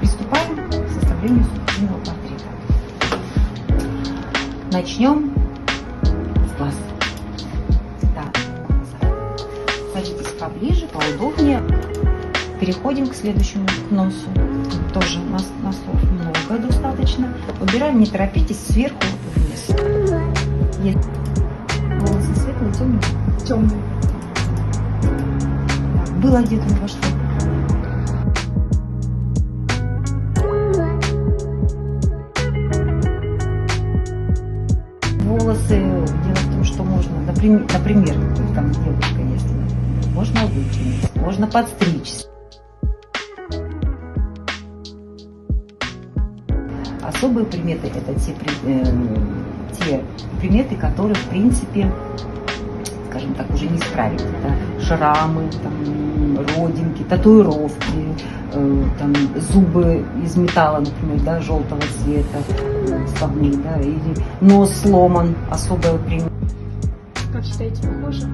Приступаем к составлению субъективного портрета. Начнем с глаз. Да, садитесь поближе, поудобнее. Переходим к следующему, к носу. Тоже носков много достаточно. Убираем, не торопитесь, сверху вниз. Волосы светлые, темные? Темный. Было одето, не вошло. Волосы, дело в том, что можно, например, там девушка, если можно вытянуть, можно подстричь. Особые приметы – это те приметы, которые, в принципе, скажем так, уже не исправить. Это шрамы, там, родинки, татуировки, там, зубы из металла, например, да, желтого цвета, сломаны, да, или нос сломан, особая примета. Как считаете, похоже?